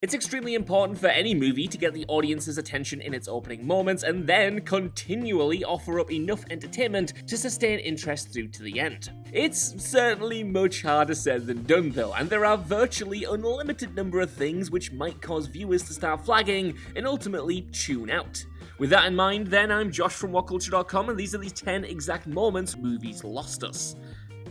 It's extremely important for any movie to get the audience's attention in its opening moments and then continually offer up enough entertainment to sustain interest through to the end. It's certainly much harder said than done though, and there are virtually unlimited number of things which might cause viewers to start flagging and ultimately tune out. With that in mind then, I'm Josh from WhatCulture.com and these are the 10 exact moments movies lost us.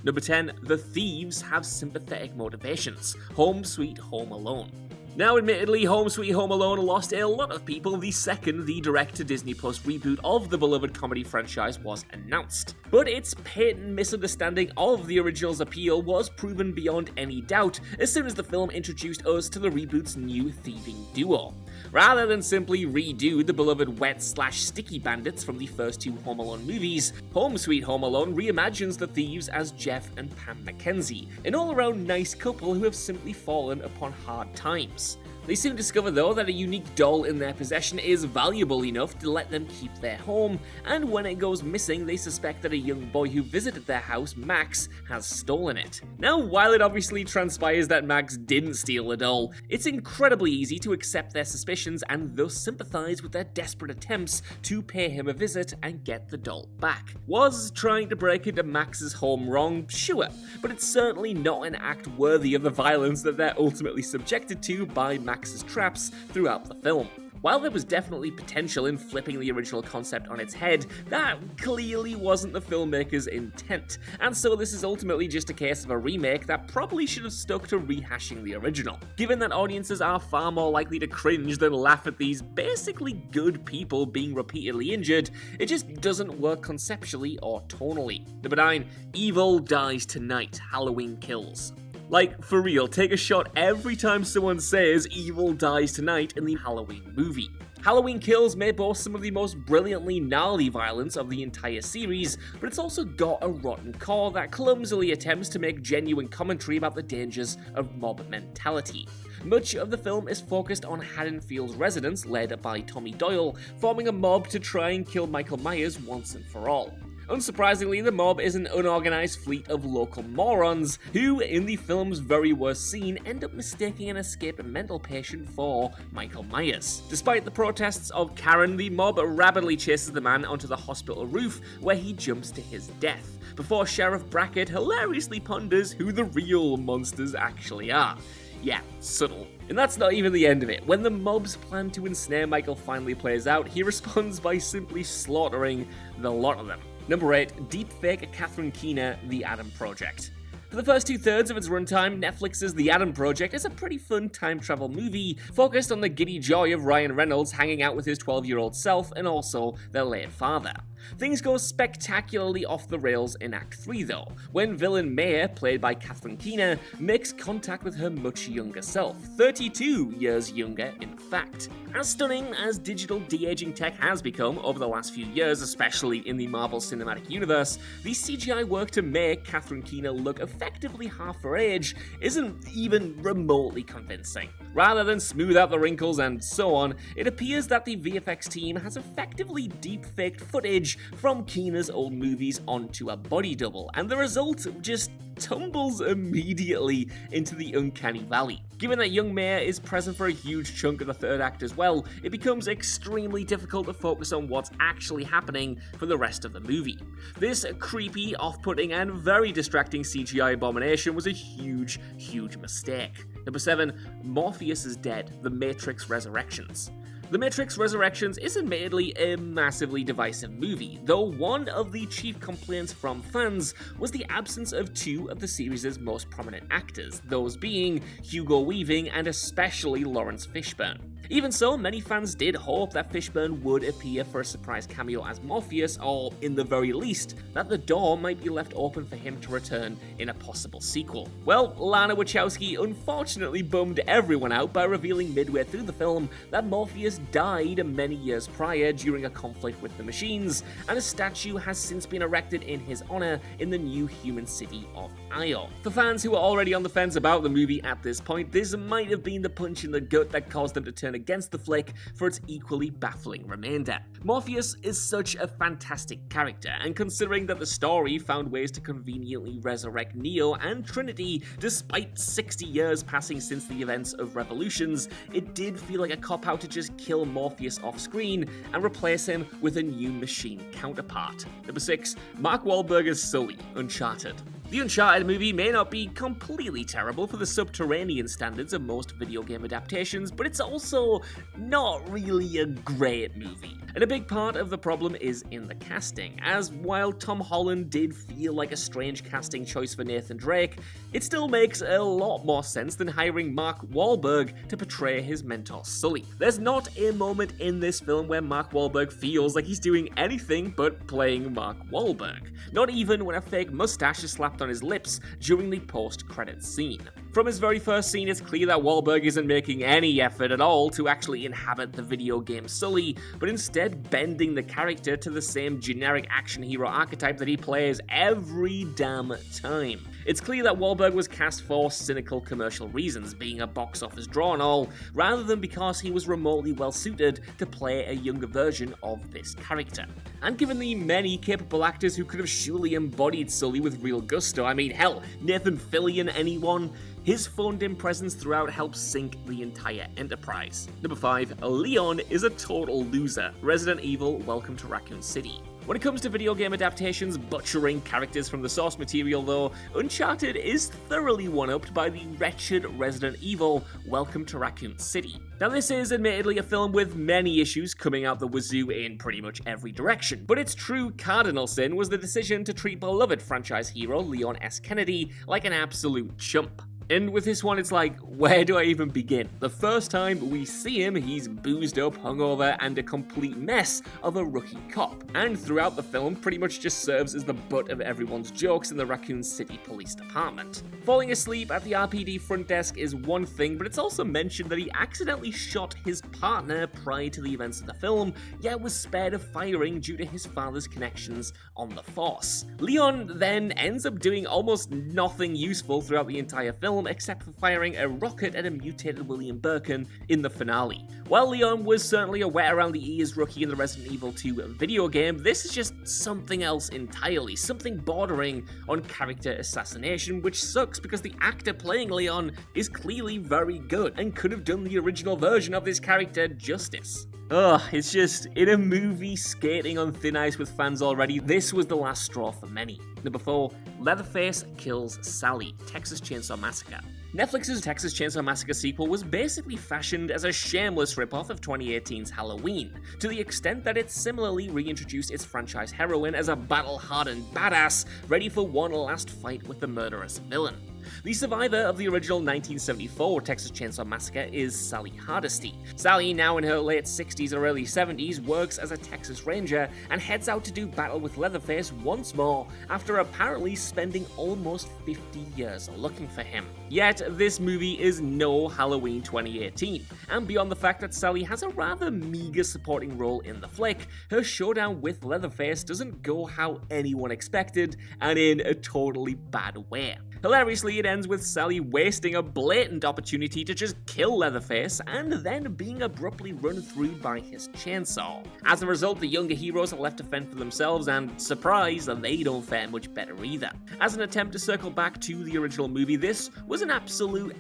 Number 10, the thieves have sympathetic motivations. Home Sweet Home Alone. Now, admittedly, Home Sweet Home Alone lost a lot of people the second the direct-to-Disney Plus reboot of the beloved comedy franchise was announced. But its patent misunderstanding of the original's appeal was proven beyond any doubt as soon as the film introduced us to the reboot's new thieving duo. Rather than simply redo the beloved wet/sticky bandits from the first two Home Alone movies, Home Sweet Home Alone reimagines the thieves as Jeff and Pam Mackenzie, an all-around nice couple who have simply fallen upon hard times. They soon discover though that a unique doll in their possession is valuable enough to let them keep their home, and when it goes missing they suspect that a young boy who visited their house, Max, has stolen it. Now, while it obviously transpires that Max didn't steal the doll, it's incredibly easy to accept their suspicions and thus sympathise with their desperate attempts to pay him a visit and get the doll back. Was trying to break into Max's home wrong? Sure, but it's certainly not an act worthy of the violence that they're ultimately subjected to by Max's traps throughout the film. While there was definitely potential in flipping the original concept on its head, that clearly wasn't the filmmaker's intent, and so this is ultimately just a case of a remake that probably should have stuck to rehashing the original. Given that audiences are far more likely to cringe than laugh at these basically good people being repeatedly injured, it just doesn't work conceptually or tonally. Number 9, Evil Dies Tonight, Halloween Kills. Like, for real, take a shot every time someone says Evil Dies Tonight in the Halloween movie. Halloween Kills may boast some of the most brilliantly gnarly violence of the entire series, but it's also got a rotten core that clumsily attempts to make genuine commentary about the dangers of mob mentality. Much of the film is focused on Haddonfield's residents, led by Tommy Doyle, forming a mob to try and kill Michael Myers once and for all. Unsurprisingly, the mob is an unorganized fleet of local morons who, in the film's very worst scene, end up mistaking an escaped mental patient for Michael Myers. Despite the protests of Karen, the mob rapidly chases the man onto the hospital roof where he jumps to his death, before Sheriff Brackett hilariously ponders who the real monsters actually are. Yeah, subtle. And that's not even the end of it. When the mob's plan to ensnare Michael finally plays out, he responds by simply slaughtering the lot of them. Number 8, deepfake Catherine Keener, The Adam Project. For the first 2/3 of its runtime, Netflix's The Adam Project is a pretty fun time travel movie focused on the giddy joy of Ryan Reynolds hanging out with his 12-year-old self and also their late father. Things go spectacularly off the rails in Act 3 though, when villain Maya, played by Catherine Keener, makes contact with her much younger self, 32 years younger in fact. As stunning as digital de-aging tech has become over the last few years, especially in the Marvel Cinematic Universe, the CGI work to make Catherine Keener look effectively half her age isn't even remotely convincing. Rather than smooth out the wrinkles and so on, it appears that the VFX team has effectively deep-faked footage from Keener's old movies onto a body double, and the result just tumbles immediately into the uncanny valley. Given that young Maya is present for a huge chunk of the third act as well, it becomes extremely difficult to focus on what's actually happening for the rest of the movie. This creepy, off-putting, and very distracting CGI abomination was a huge, huge mistake. Number 7, Morpheus is Dead, The Matrix Resurrections. The Matrix Resurrections is admittedly a massively divisive movie, though one of the chief complaints from fans was the absence of two of the series' most prominent actors, those being Hugo Weaving and especially Lawrence Fishburne. Even so, many fans did hope that Fishburne would appear for a surprise cameo as Morpheus, or in the very least, that the door might be left open for him to return in a possible sequel. Well, Lana Wachowski unfortunately bummed everyone out by revealing midway through the film that Morpheus died many years prior during a conflict with the machines, and a statue has since been erected in his honor in the new human city of Io. For fans who are already on the fence about the movie at this point, this might have been the punch in the gut that caused them to turn against the flick for its equally baffling remainder. Morpheus is such a fantastic character, and considering that the story found ways to conveniently resurrect Neo and Trinity despite 60 years passing since the events of Revolutions, it did feel like a cop-out to just kill Morpheus off-screen and replace him with a new machine counterpart. Number 6. Mark Wahlberg as Sully, Uncharted. The Uncharted movie may not be completely terrible for the subterranean standards of most video game adaptations, but it's also not really a great movie. And a big part of the problem is in the casting, as while Tom Holland did feel like a strange casting choice for Nathan Drake, it still makes a lot more sense than hiring Mark Wahlberg to portray his mentor Sully. There's not a moment in this film where Mark Wahlberg feels like he's doing anything but playing Mark Wahlberg. Not even when a fake mustache is slapped on his lips during the post-credits scene. From his very first scene, it's clear that Wahlberg isn't making any effort at all to actually inhabit the video game Sully, but instead bending the character to the same generic action hero archetype that he plays every damn time. It's clear that Wahlberg was cast for cynical commercial reasons, being a box office draw and all, rather than because he was remotely well suited to play a younger version of this character. And given the many capable actors who could have surely embodied Sully with real gusto, I mean, hell, Nathan Fillion, anyone? His phoned-in presence throughout helps sink the entire enterprise. Number 5. Leon is a total loser. Resident Evil: Welcome to Raccoon City. When it comes to video game adaptations butchering characters from the source material though, Uncharted is thoroughly one-upped by the wretched Resident Evil: Welcome to Raccoon City. Now this is admittedly a film with many issues coming out the wazoo in pretty much every direction, but its true cardinal sin was the decision to treat beloved franchise hero Leon S. Kennedy like an absolute chump. And with this one, it's like, where do I even begin? The first time we see him, he's boozed up, hungover, and a complete mess of a rookie cop. And throughout the film, pretty much just serves as the butt of everyone's jokes in the Raccoon City Police Department. Falling asleep at the RPD front desk is one thing, but it's also mentioned that he accidentally shot his partner prior to the events of the film, yet was spared of firing due to his father's connections on the Force. Leon then ends up doing almost nothing useful throughout the entire film, except for firing a rocket at a mutated William Birkin in the finale. While Leon was certainly a wet around the ears rookie in the Resident Evil 2 video game, this is just something else entirely, something bordering on character assassination, which sucks because the actor playing Leon is clearly very good and could have done the original version of this character justice. Ugh, it's just, in a movie skating on thin ice with fans already, this was the last straw for many. Number 4, Leatherface kills Sally, Texas Chainsaw Massacre. Netflix's Texas Chainsaw Massacre sequel was basically fashioned as a shameless ripoff of 2018's Halloween, to the extent that it similarly reintroduced its franchise heroine as a battle-hardened badass ready for one last fight with the murderous villain. The survivor of the original 1974 Texas Chainsaw Massacre is Sally Hardesty. Sally, now in her late 60s or early 70s, works as a Texas Ranger and heads out to do battle with Leatherface once more after apparently spending almost 50 years looking for him. Yet, this movie is no Halloween 2018, and beyond the fact that Sally has a rather meager supporting role in the flick, her showdown with Leatherface doesn't go how anyone expected, and in a totally bad way. Hilariously, it ends with Sally wasting a blatant opportunity to just kill Leatherface and then being abruptly run through by his chainsaw. As a result, the younger heroes are left to fend for themselves, and surprise, they don't fare much better either. As an attempt to circle back to the original movie, this was an absolute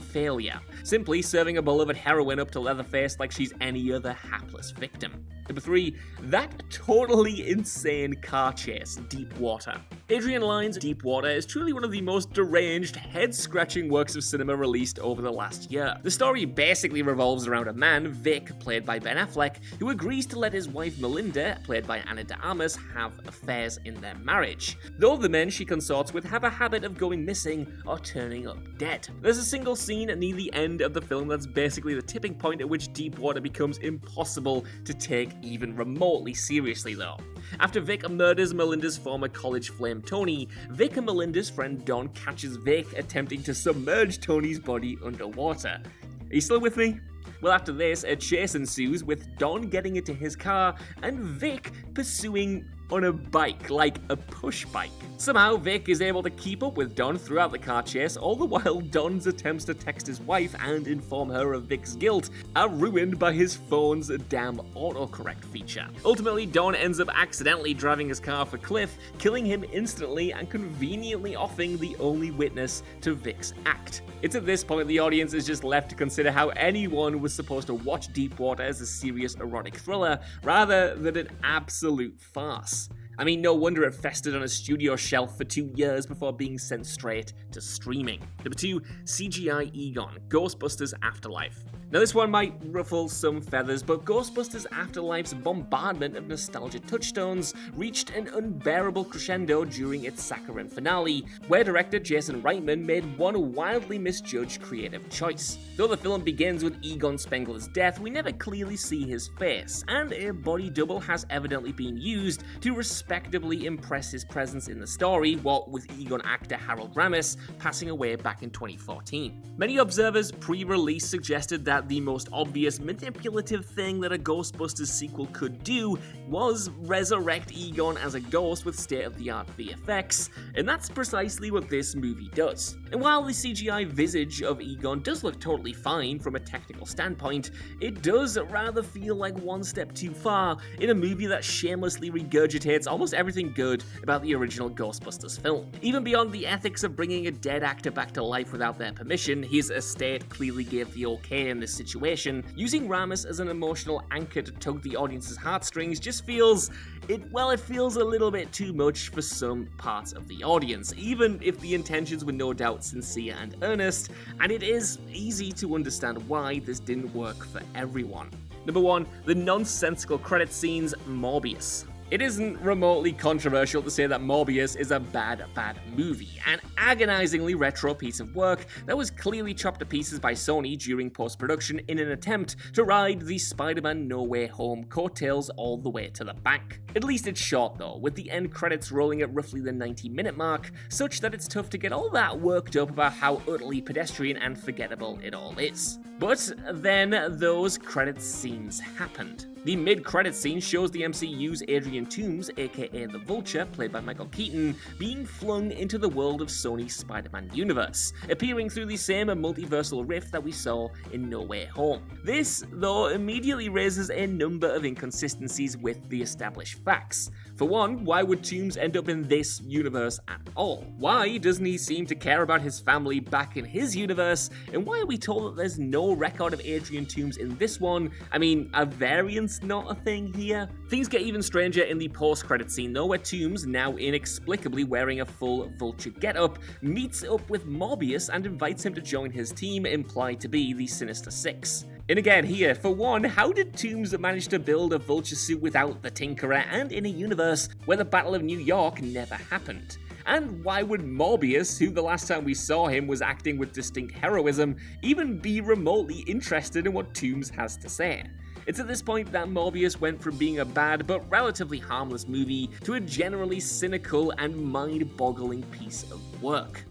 failure, simply serving a beloved heroine up to Leatherface like she's any other hapless victim. Number 3, that totally insane car chase, Deep Water. Adrian Lyne's Deep Water is truly one of the most deranged, head-scratching works of cinema released over the last year. The story basically revolves around a man, Vic, played by Ben Affleck, who agrees to let his wife Melinda, played by Ana de Armas, have affairs in their marriage, though the men she consorts with have a habit of going missing or turning up dead. There's a single scene near the end of the film that's basically the tipping point at which Deep Water becomes impossible to take even remotely seriously though. After Vic murders Melinda's former college flame Tony, Vic and Melinda's friend Don catches Vic attempting to submerge Tony's body underwater. Are you still with me? Well, after this, a chase ensues with Don getting into his car and Vic pursuing on a bike, like a push bike. Somehow, Vic is able to keep up with Don throughout the car chase, all the while Don's attempts to text his wife and inform her of Vic's guilt are ruined by his phone's damn autocorrect feature. Ultimately, Don ends up accidentally driving his car off a cliff, killing him instantly and conveniently offing the only witness to Vic's act. It's at this point the audience is just left to consider how anyone was supposed to watch Deepwater as a serious erotic thriller rather than an absolute farce. I mean, no wonder it festered on a studio shelf for 2 years before being sent straight to streaming. Number 2, CGI Egon, Ghostbusters Afterlife. Now this one might ruffle some feathers, but Ghostbusters Afterlife's bombardment of nostalgia touchstones reached an unbearable crescendo during its saccharine finale, where director Jason Reitman made one wildly misjudged creative choice. Though the film begins with Egon Spengler's death, we never clearly see his face, and a body double has evidently been used to respectably impress his presence in the story, what with Egon actor Harold Ramis passing away back in 2014. Many observers pre-release suggested that the most obvious manipulative thing that a Ghostbusters sequel could do was resurrect Egon as a ghost with state-of-the-art VFX, and that's precisely what this movie does. And while the CGI visage of Egon does look totally fine from a technical standpoint, it does rather feel like one step too far in a movie that shamelessly regurgitates almost everything good about the original Ghostbusters film. Even beyond the ethics of bringing a dead actor back to life without their permission, his estate clearly gave the okay in this situation. Using Ramis as an emotional anchor to tug the audience's heartstrings just feels a little bit too much for some parts of the audience, even if the intentions were no doubt sincere and earnest, and it is easy to understand why this didn't work for everyone. Number 1, the nonsensical credit scenes, Morbius. It isn't remotely controversial to say that Morbius is a bad movie, an agonizingly retro piece of work that was clearly chopped to pieces by Sony during post-production in an attempt to ride the Spider-Man No Way Home coattails all the way to the bank. At least it's short though, with the end credits rolling at roughly the 90-minute mark, such that it's tough to get all that worked up about how utterly pedestrian and forgettable it all is. But then those credits scenes happened. The mid-credit scene shows the MCU's Adrian Toomes, aka the Vulture, played by Michael Keaton, being flung into the world of Sony's Spider-Man universe, appearing through the same multiversal rift that we saw in No Way Home. This, though, immediately raises a number of inconsistencies with the established facts. For one, why would Toomes end up in this universe at all? Why doesn't he seem to care about his family back in his universe? And why are we told that there's no record of Adrian Toomes in this one? I mean, are variants not a thing here? Things get even stranger in the post-credit scene though, where Toomes, now inexplicably wearing a full Vulture getup, meets up with Morbius and invites him to join his team, implied to be the Sinister Six. And again here, for one, how did Toomes manage to build a Vulture suit without the Tinkerer and in a universe where the Battle of New York never happened? And why would Morbius, who the last time we saw him was acting with distinct heroism, even be remotely interested in what Toomes has to say? It's at this point that Morbius went from being a bad but relatively harmless movie to a generally cynical and mind-boggling piece of work.